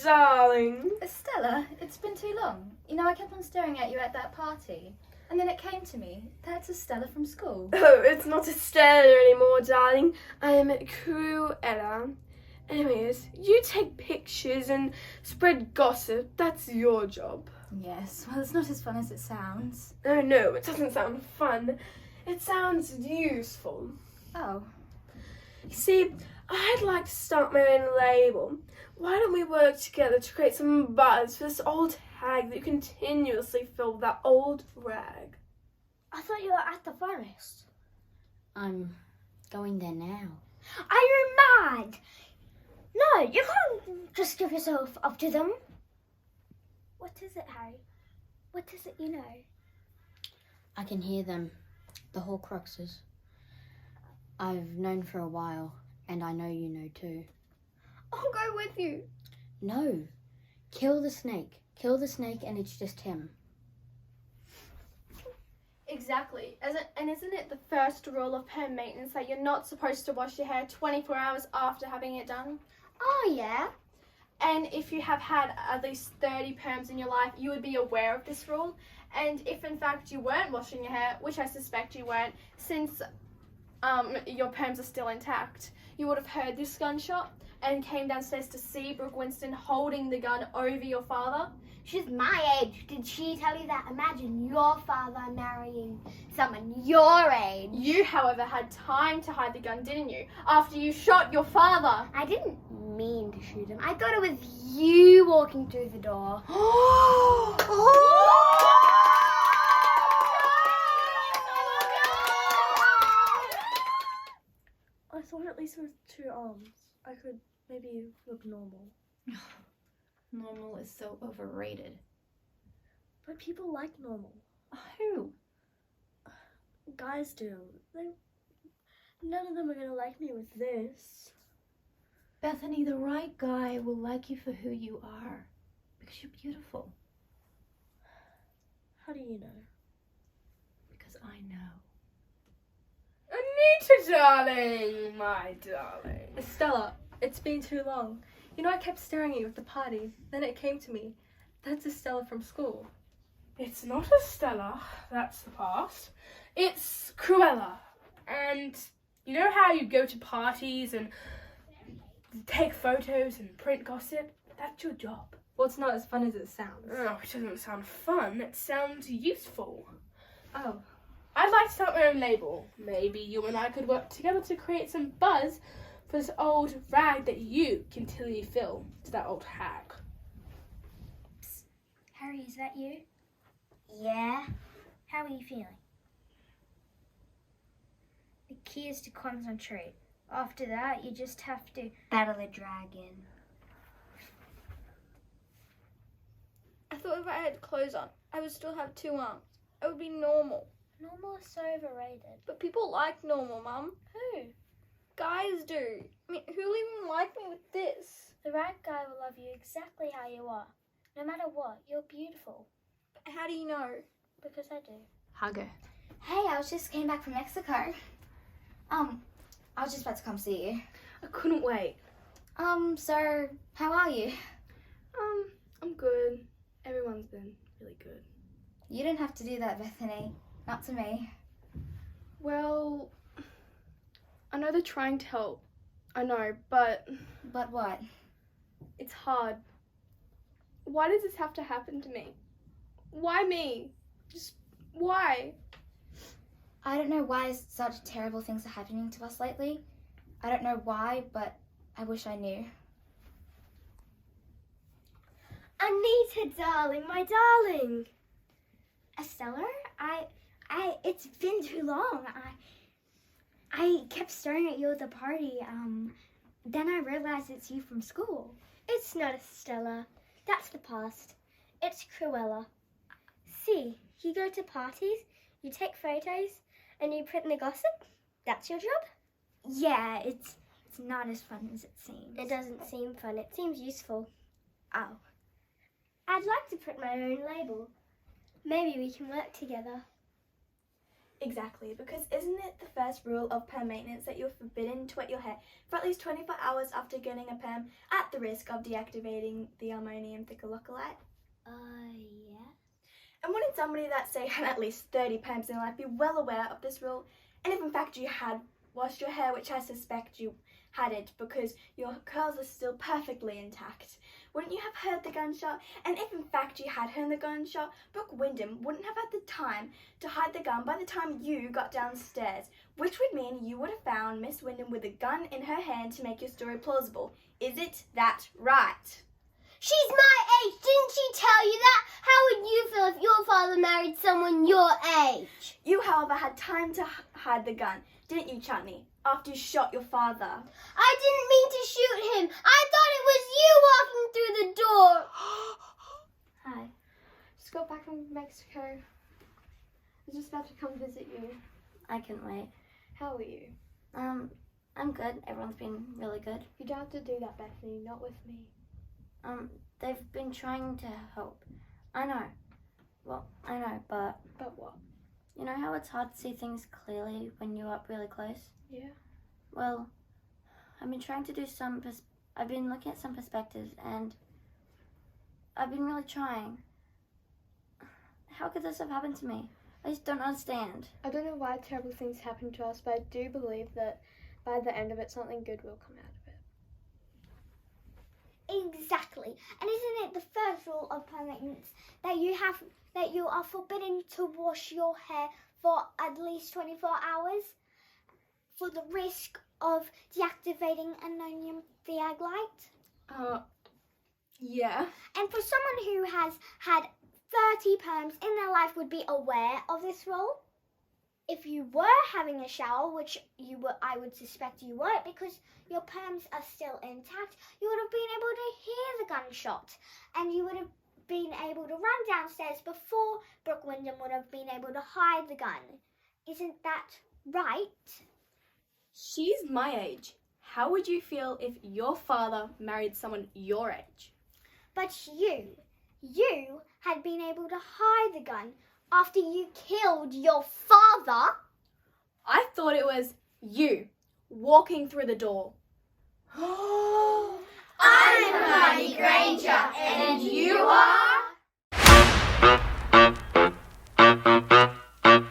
darling. Estella, it's been too long. You know, I kept on staring at you at that party. And then it came to me. That's Estella from school. Oh, it's not Estella anymore, darling. I am Cruella. Anyways, you take pictures and spread gossip. That's your job. Yes, well, it's not as fun as it sounds. Oh no, it doesn't sound fun. It sounds useful. Oh. You see, I'd like to start my own label. Why don't we work together to create some buzz for this old hag that you continuously fill with that old rag? I thought you were at the forest. I'm going there now. Are you mad? No, you can't just give yourself up to them. What is it, Harry? What is it you know? I can hear them, the Horcruxes. I've known for a while, and I know you know too. I'll go with you. No, kill the snake. Kill the snake and it's just him. Exactly. And isn't it the first rule of home maintenance that you're not supposed to wash your hair 24 hours after having it done? Oh, yeah. And if you have had at least 30 perms in your life, you would be aware of this rule. And if in fact you weren't washing your hair, which I suspect you weren't, since your perms are still intact, you would have heard this gunshot and came downstairs to see Brooke Winston holding the gun over your father. She's my age. Did she tell you that? Imagine your father marrying someone your age. You, however, had time to hide the gun, didn't you? After you shot your father. I didn't mean to shoot him. I thought it was you walking through the door. I thought at least with 2 arms, I could maybe look normal. Normal is so overrated. But people like normal. Who? Guys do. None of them are gonna like me with this. Bethany, the right guy will like you for who you are. Because you're beautiful. How do you know? Because I know. Anita, darling, my darling. Estella, it's been too long. You know, I kept staring at you at the party. Then it came to me. That's Estella from school. It's not Estella, that's the past. It's Cruella. And you know how you go to parties and take photos and print gossip? That's your job. Well, it's not as fun as it sounds. Oh, it doesn't sound fun, it sounds useful. Oh. I'd like to start my own label. Maybe you and I could work together to create some buzz for this old rag that you continually fill to that old hag. Psst. Harry, is that you? Yeah. How are you feeling? The key is to concentrate. After that, you just have to battle a dragon. I thought if I had clothes on, I would still have 2 arms. I would be normal. Normal is so overrated. But people like normal, Mum. Who? Guys do. I mean, who'll even like me with this? The right guy will love you exactly how you are. No matter what, you're beautiful. How do you know? Because I do. Hugger. Hey, I just came back from Mexico. I was just about to come see you. I couldn't wait. So, how are you? I'm good. Everyone's been really good. You didn't have to do that, Bethany. Not to me. Well, I know they're trying to help. I know, but But what? it's hard. Why does this have to happen to me? Why me? Just why? I don't know why such terrible things are happening to us lately. I don't know why, but I wish I knew. Anita, darling, my darling. Estella, it's been too long. I kept staring at you at the party. Then I realized it's you from school. It's not Estella. That's the past. It's Cruella. See, you go to parties, you take photos, and you print the gossip. That's your job? Yeah, it's not as fun as it seems. It doesn't seem fun. It seems useful. Oh. I'd like to print my own label. Maybe we can work together. Exactly, because isn't it the first rule of perm maintenance that you're forbidden to wet your hair for at least 24 hours after getting a perm at the risk of deactivating the ammonium thickerlocholite? Yeah. And wouldn't somebody that, say, had at least 30 perms in their life be well aware of this rule? And if in fact you had washed your hair, which I suspect you hadn't because your curls are still perfectly intact, wouldn't you have heard the gunshot? And if in fact you had heard the gunshot, Brooke Wyndham wouldn't have had the time to hide the gun by the time you got downstairs, which would mean you would have found Miss Wyndham with a gun in her hand to make your story plausible. Is it that right? She's my age. Didn't she tell you that? How would you feel if your father married someone your age? You, however, had time to hide the gun, didn't you, Chutney, after you shot your father? I didn't mean to shoot him. I thought it was you walking through the door. Hi. Just got back from Mexico. I was just about to come visit you. I couldn't wait. How are you? I'm good. Everyone's been really good. You don't have to do that, Bethany, not with me. They've been trying to help. I know. Well, I know, but But what? you know how it's hard to see things clearly when you're up really close? Yeah. Well, I've been trying to do I've been looking at some perspectives, and I've been really trying. How could this have happened to me? I just don't understand. I don't know why terrible things happen to us, but I do believe that by the end of it, something good will come out of it. Exactly. And isn't it the first rule of perm maintenance that you are forbidden to wash your hair for at least 24 hours for the risk of deactivating ammonium thiaglite? Yeah. And for someone who has had 30 perms in their life would be aware of this rule. If you were having a shower, which I would suspect you weren't because your perms are still intact, you would have been able to hear the gunshot, and you would have been able to run downstairs before Brooke Wyndham would have been able to hide the gun. Isn't that right? She's my age. How would you feel if your father married someone your age? But you had been able to hide the gun after you killed your father. I thought it was you walking through the door. I'm Hermione Granger, and